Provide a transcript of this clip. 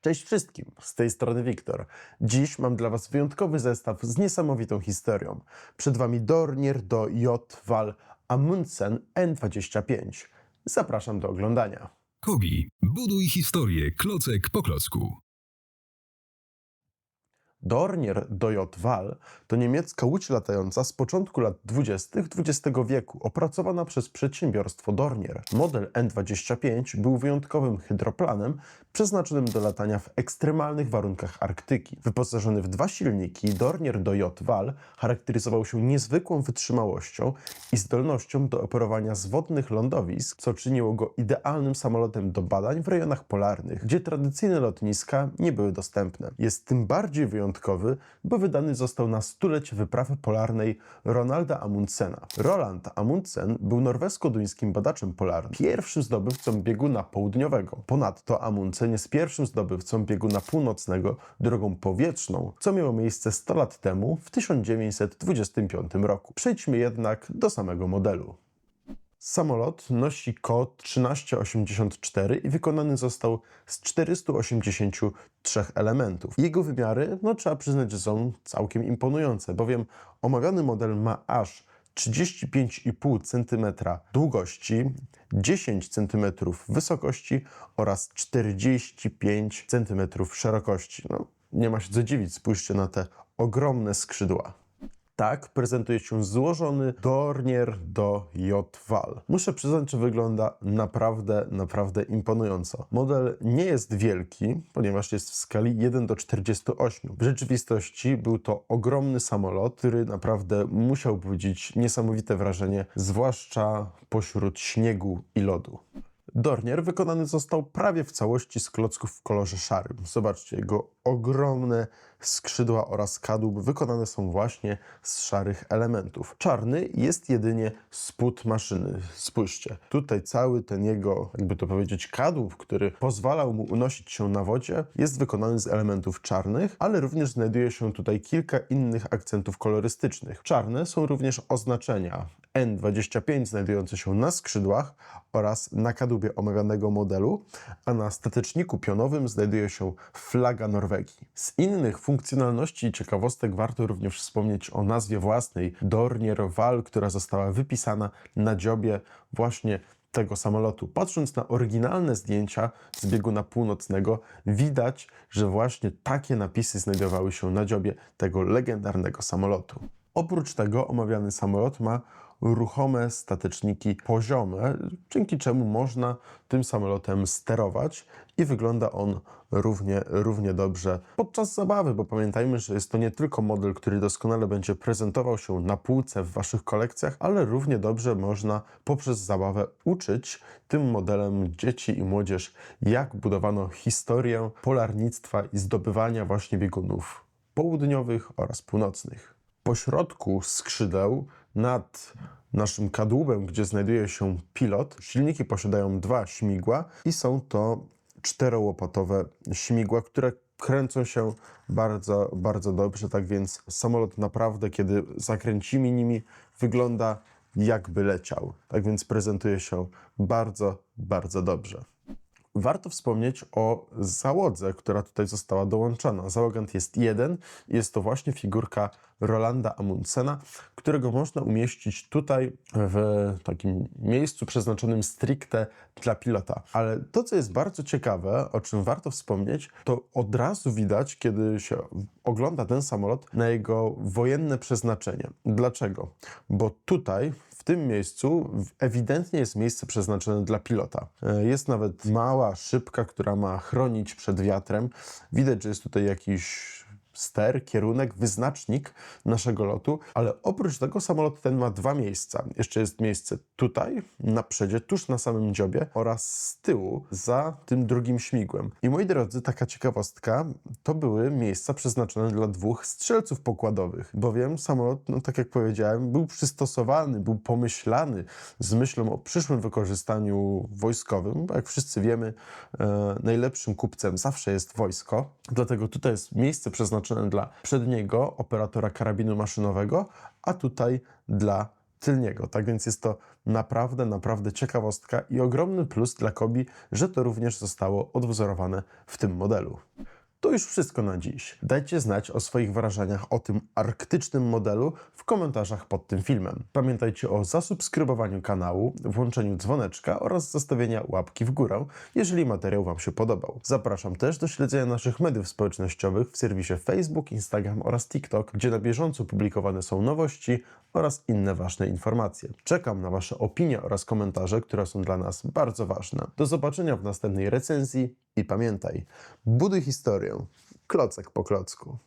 Cześć wszystkim, z tej strony Wiktor. Dziś mam dla Was wyjątkowy zestaw z niesamowitą historią. Przed Wami Dornier do J. Val Amundsen N25. Zapraszam do oglądania. Kobi, buduj historię klocek po klocku. Dornier do J. Val to niemiecka łódź latająca z początku lat 20. XX wieku, opracowana przez przedsiębiorstwo Dornier. Model N25 był wyjątkowym hydroplanem przeznaczonym do latania w ekstremalnych warunkach Arktyki. Wyposażony w dwa silniki, Dornier do J. Val charakteryzował się niezwykłą wytrzymałością i zdolnością do operowania z wodnych lądowisk, co czyniło go idealnym samolotem do badań w rejonach polarnych, gdzie tradycyjne lotniska nie były dostępne. Jest tym bardziej wyjątkowy, bo wydany został na stulecie wyprawy polarnej Ronalda Amundsena. Roland Amundsen był norwesko-duńskim badaczem polarnym, pierwszym zdobywcą bieguna południowego. Ponadto Amundsen jest pierwszym zdobywcą bieguna północnego drogą powietrzną, co miało miejsce 100 lat temu, w 1925 roku. Przejdźmy jednak do samego modelu. Samolot nosi kod 1384 i wykonany został z 483 elementów. Jego wymiary, trzeba przyznać, że są całkiem imponujące, bowiem omawiany model ma aż 35,5 cm długości, 10 cm wysokości oraz 45 cm szerokości. Nie ma się co dziwić, spójrzcie na te ogromne skrzydła. Tak prezentuje się złożony Dornier do J. Val. Muszę przyznać, że wygląda naprawdę imponująco. Model nie jest wielki, ponieważ jest w skali 1:48. W rzeczywistości był to ogromny samolot, który naprawdę musiał budzić niesamowite wrażenie, zwłaszcza pośród śniegu i lodu. Dornier wykonany został prawie w całości z klocków w kolorze szarym. Zobaczcie, jego ogromne skrzydła oraz kadłub wykonane są właśnie z szarych elementów. Czarny jest jedynie spód maszyny. Spójrzcie, tutaj cały ten jego, jakby to powiedzieć, kadłub, który pozwalał mu unosić się na wodzie, jest wykonany z elementów czarnych, ale również znajduje się tutaj kilka innych akcentów kolorystycznych. Czarne są również oznaczenia N25 znajdujące się na skrzydłach oraz na kadłubie omawianego modelu, a na stateczniku pionowym znajduje się flaga Norwegii. Z innych funkcjonalności i ciekawostek warto również wspomnieć o nazwie własnej Dornier Val, która została wypisana na dziobie właśnie tego samolotu. Patrząc na oryginalne zdjęcia z bieguna północnego, widać, że właśnie takie napisy znajdowały się na dziobie tego legendarnego samolotu. Oprócz tego omawiany samolot ma ruchome stateczniki poziome, dzięki czemu można tym samolotem sterować i wygląda on równie dobrze podczas zabawy, bo pamiętajmy, że jest to nie tylko model, który doskonale będzie prezentował się na półce w Waszych kolekcjach, ale równie dobrze można poprzez zabawę uczyć tym modelem dzieci i młodzież, jak budowano historię polarnictwa i zdobywania właśnie biegunów południowych oraz północnych. Po środku skrzydeł, nad naszym kadłubem, gdzie znajduje się pilot, silniki posiadają dwa śmigła i są to czterołopotowe śmigła, które kręcą się bardzo dobrze, tak więc samolot naprawdę, kiedy zakręcimy nimi, wygląda jakby leciał. Tak więc prezentuje się bardzo dobrze. Warto wspomnieć o załodze, która tutaj została dołączona. Załogant jest jeden i jest to właśnie figurka Rolanda Amundsena, którego można umieścić tutaj w takim miejscu przeznaczonym stricte dla pilota. Ale to, co jest bardzo ciekawe, o czym warto wspomnieć, to od razu widać, kiedy się ogląda ten samolot, na jego wojenne przeznaczenie. Dlaczego? Bo tutaj, w tym miejscu, ewidentnie jest miejsce przeznaczone dla pilota. Jest nawet mała szybka, która ma chronić przed wiatrem. Widać, że jest tutaj jakiś ster, kierunek, wyznacznik naszego lotu, ale oprócz tego samolot ten ma dwa miejsca. Jeszcze jest miejsce tutaj, na przedzie, tuż na samym dziobie oraz z tyłu, za tym drugim śmigłem. I moi drodzy, taka ciekawostka, to były miejsca przeznaczone dla dwóch strzelców pokładowych, bowiem samolot, tak jak powiedziałem, był przystosowany, był pomyślany z myślą o przyszłym wykorzystaniu wojskowym, bo jak wszyscy wiemy, najlepszym kupcem zawsze jest wojsko, dlatego tutaj jest miejsce przeznaczone dla przedniego operatora karabinu maszynowego, a tutaj dla tylniego. Tak więc jest to naprawdę ciekawostka i ogromny plus dla Kobi, że to również zostało odwzorowane w tym modelu. To już wszystko na dziś. Dajcie znać o swoich wrażeniach o tym arktycznym modelu w komentarzach pod tym filmem. Pamiętajcie o zasubskrybowaniu kanału, włączeniu dzwoneczka oraz zostawienia łapki w górę, jeżeli materiał Wam się podobał. Zapraszam też do śledzenia naszych mediów społecznościowych w serwisie Facebook, Instagram oraz TikTok, gdzie na bieżąco publikowane są nowości oraz inne ważne informacje. Czekam na Wasze opinie oraz komentarze, które są dla nas bardzo ważne. Do zobaczenia w następnej recenzji i pamiętaj, buduj historię, klocek po klocku.